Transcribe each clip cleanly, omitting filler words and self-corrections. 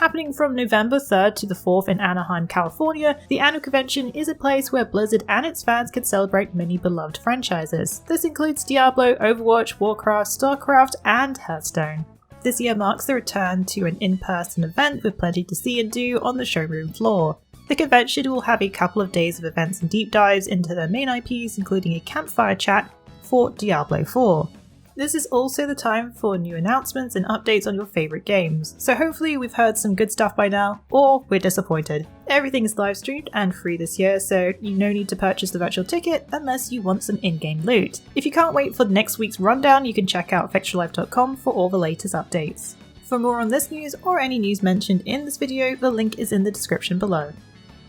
Happening from November 3rd to the 4th in Anaheim, California, the annual convention is a place where Blizzard and its fans can celebrate many beloved franchises. This includes Diablo, Overwatch, Warcraft, StarCraft, and Hearthstone. This year marks the return to an in-person event with plenty to see and do on the showroom floor. The convention will have a couple of days of events and deep dives into their main IPs, including a campfire chat for Diablo 4. This is also the time for new announcements and updates on your favourite games, so hopefully we've heard some good stuff by now, or we're disappointed. Everything is live streamed and free this year, so you no need to purchase the virtual ticket unless you want some in-game loot. If you can't wait for next week's rundown, you can check out Fextralife.com for all the latest updates. For more on this news or any news mentioned in this video, the link is in the description below.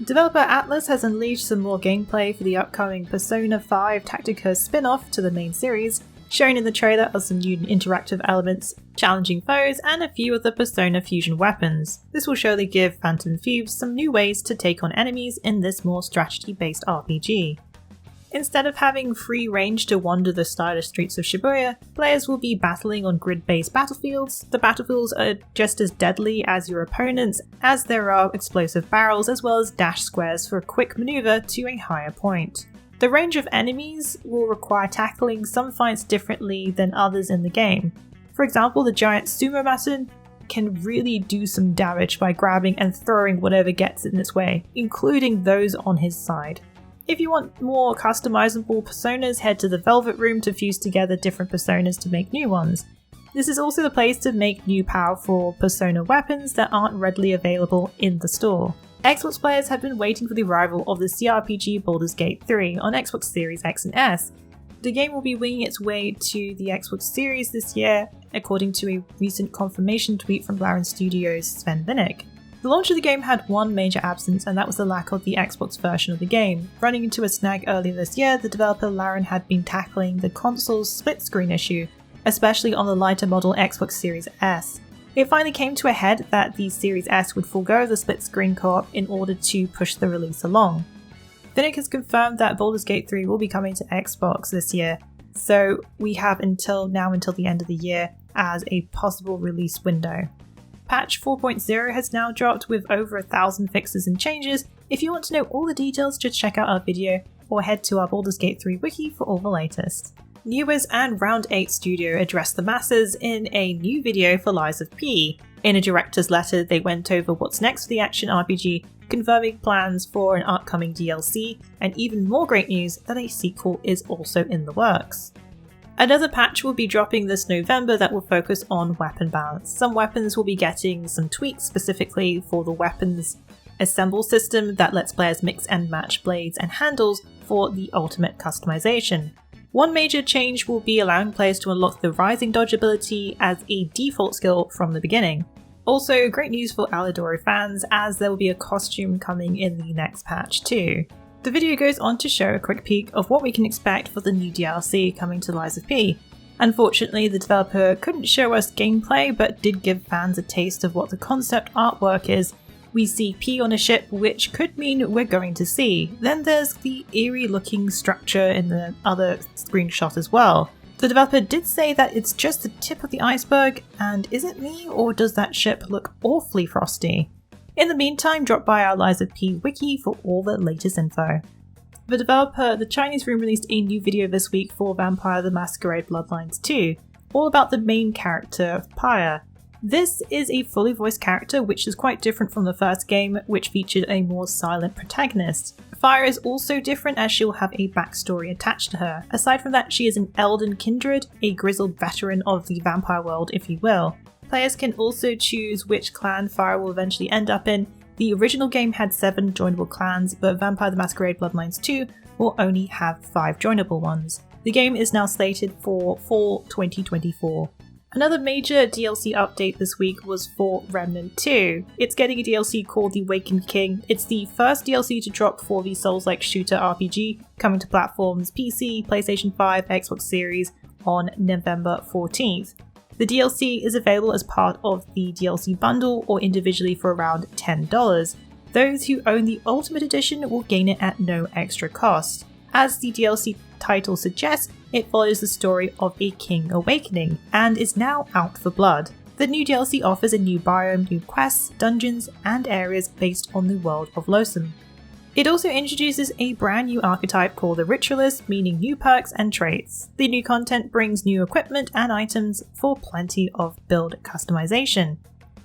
Developer Atlas has unleashed some more gameplay for the upcoming Persona 5 Tactica spin-off to the main series. Shown in the trailer are some new interactive elements, challenging foes, and a few of the Persona fusion weapons. This will surely give Phantom Thieves some new ways to take on enemies in this more strategy-based RPG. Instead of having free range to wander the stylish streets of Shibuya, players will be battling on grid-based battlefields. The battlefields are just as deadly as your opponents, as there are explosive barrels as well as dash squares for a quick maneuver to a higher point. The range of enemies will require tackling some fights differently than others in the game. For example, the giant sumo mason can really do some damage by grabbing and throwing whatever gets in its way, including those on his side. If you want more customizable personas, head to the Velvet Room to fuse together different personas to make new ones. This is also the place to make new powerful persona weapons that aren't readily available in the store. Xbox players have been waiting for the arrival of the CRPG Baldur's Gate 3 on Xbox Series X and S. The game will be winging its way to the Xbox Series this year, according to a recent confirmation tweet from Larian Studios' Sven Vinnick. The launch of the game had one major absence, and that was the lack of the Xbox version of the game. Running into a snag earlier this year, the developer Larian had been tackling the console's split screen issue, especially on the lighter model Xbox Series S. It finally came to a head that the Series S would forego the split screen co-op in order to push the release along. Vinnick has confirmed that Baldur's Gate 3 will be coming to Xbox this year, so we have until the end of the year as a possible release window. Patch 4.0 has now dropped with over 1,000 fixes and changes. If you want to know all the details, just check out our video or head to our Baldur's Gate 3 wiki for all the latest. Newers and Round 8 Studio addressed the masses in a new video for Lies of P. In a director's letter, they went over what's next for the action RPG, confirming plans for an upcoming DLC, and even more great news that a sequel is also in the works. Another patch will be dropping this November that will focus on weapon balance. Some weapons will be getting some tweaks specifically for the weapons assemble system that lets players mix and match blades and handles for the ultimate customization. One major change will be allowing players to unlock the Rising Dodge ability as a default skill from the beginning. Also, great news for Alidoro fans, as there will be a costume coming in the next patch too. The video goes on to show a quick peek of what we can expect for the new DLC coming to Lies of P. Unfortunately, the developer couldn't show us gameplay, but did give fans a taste of what the concept artwork is. We see P on a ship, which could mean we're going to sea. Then there's the eerie looking structure in the other screenshot as well. The developer did say that it's just the tip of the iceberg, and is it me, or does that ship look awfully frosty? In the meantime, drop by our Lies of P wiki for all the latest info. The developer, The Chinese Room, released a new video this week for Vampire the Masquerade Bloodlines 2, all about the main character, Phyre. This is a fully voiced character, which is quite different from the first game, which featured a more silent protagonist. Phyre is also different as she'll have a backstory attached to her. Aside from that, she is an Elden kindred, a grizzled veteran of the vampire world, if you will. Players can also choose which clan Phyre will eventually end up in. The original game had 7 joinable clans, but Vampire the Masquerade Bloodlines 2 will only have 5 joinable ones. The game is now slated for fall 2024. Another major DLC update this week was for Remnant 2. It's getting a DLC called The Awakened King. It's the first DLC to drop for the Souls-like shooter RPG, coming to platforms PC, PlayStation 5, Xbox Series on November 14th. The DLC is available as part of the DLC bundle or individually for around $10. Those who own the Ultimate Edition will gain it at no extra cost. As the DLC title suggests, it follows the story of a king awakening, and is now out for blood. The new DLC offers a new biome, new quests, dungeons, and areas based on the world of Loathsome. It also introduces a brand new archetype called the Ritualist, meaning new perks and traits. The new content brings new equipment and items for plenty of build customization.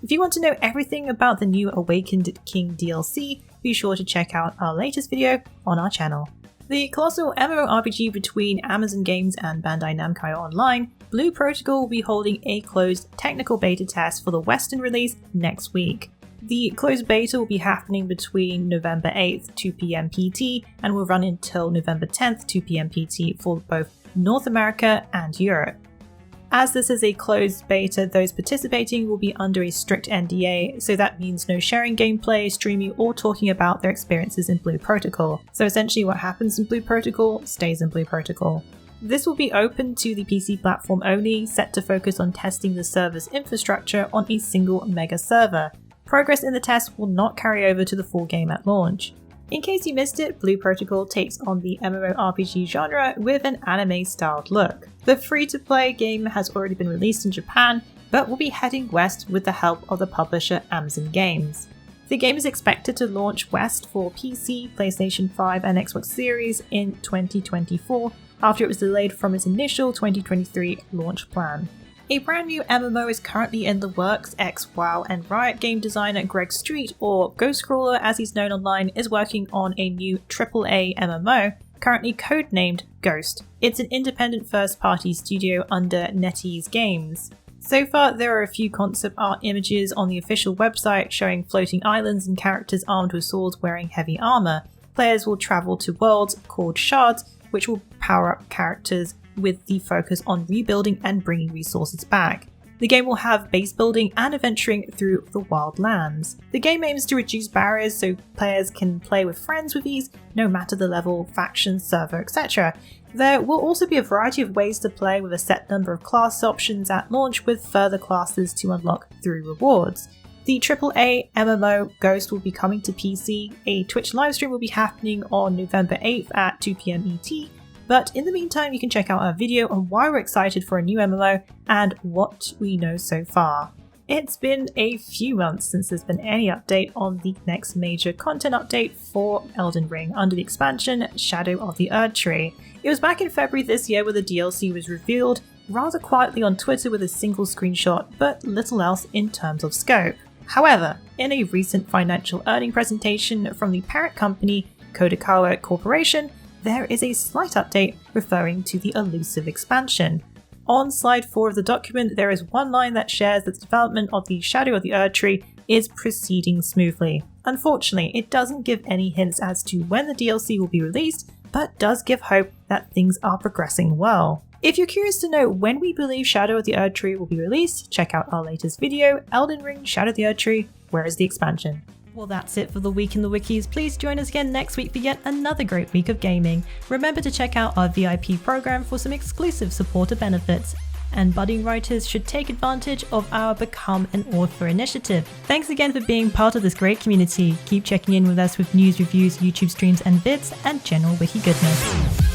If you want to know everything about the new Awakened King DLC, be sure to check out our latest video on our channel. The colossal MMORPG between Amazon Games and Bandai Namco Online, Blue Protocol will be holding a closed technical beta test for the Western release next week. The closed beta will be happening between November 8th 2 PM PT and will run until November 10th 2 PM PT for both North America and Europe. As this is a closed beta, those participating will be under a strict NDA, so that means no sharing gameplay, streaming, or talking about their experiences in Blue Protocol. So essentially what happens in Blue Protocol stays in Blue Protocol. This will be open to the PC platform only, set to focus on testing the server's infrastructure on a single mega server. Progress in the test will not carry over to the full game at launch. In case you missed it, Blue Protocol takes on the MMORPG genre with an anime-styled look. The free-to-play game has already been released in Japan, but will be heading west with the help of the publisher Amazon Games. The game is expected to launch west for PC, PlayStation 5 and Xbox Series in 2024, after it was delayed from its initial 2023 launch plan. A brand new MMO is currently in the works. Ex-WoW and Riot game designer Greg Street, or Ghostcrawler as he's known online, is working on a new AAA MMO, currently codenamed Ghost. It's an independent first-party studio under NetEase Games. So far, there are a few concept art images on the official website showing floating islands and characters armed with swords wearing heavy armor. Players will travel to worlds called shards, which will power up characters with the focus on rebuilding and bringing resources back. The game will have base building and adventuring through the wild lands. The game aims to reduce barriers so players can play with friends with ease, no matter the level, faction, server, etc. There will also be a variety of ways to play with a set number of class options at launch, with further classes to unlock through rewards. The AAA MMO Ghost will be coming to PC. A Twitch livestream will be happening on November 8th at 2 PM ET. But in the meantime, you can check out our video on why we're excited for a new MMO and what we know so far. It's been a few months since there's been any update on the next major content update for Elden Ring under the expansion Shadow of the Erdtree. It was back in February this year where the DLC was revealed, rather quietly on Twitter with a single screenshot, but little else in terms of scope. However, in a recent financial earning presentation from the parent company Kodakawa Corporation, there is a slight update referring to the elusive expansion. On slide 4 of the document, there is one line that shares that the development of the Shadow of the Erdtree is proceeding smoothly. Unfortunately, it doesn't give any hints as to when the DLC will be released, but does give hope that things are progressing well. If you're curious to know when we believe Shadow of the Erdtree will be released, check out our latest video, Elden Ring Shadow of the Erdtree, Where is the Expansion? Well, that's it for the Week in the Wikis. Please join us again next week for yet another great week of gaming. Remember to check out our VIP program for some exclusive supporter benefits. And budding writers should take advantage of our Become an Author initiative. Thanks again for being part of this great community. Keep checking in with us with news, reviews, YouTube streams and vids, and general wiki goodness.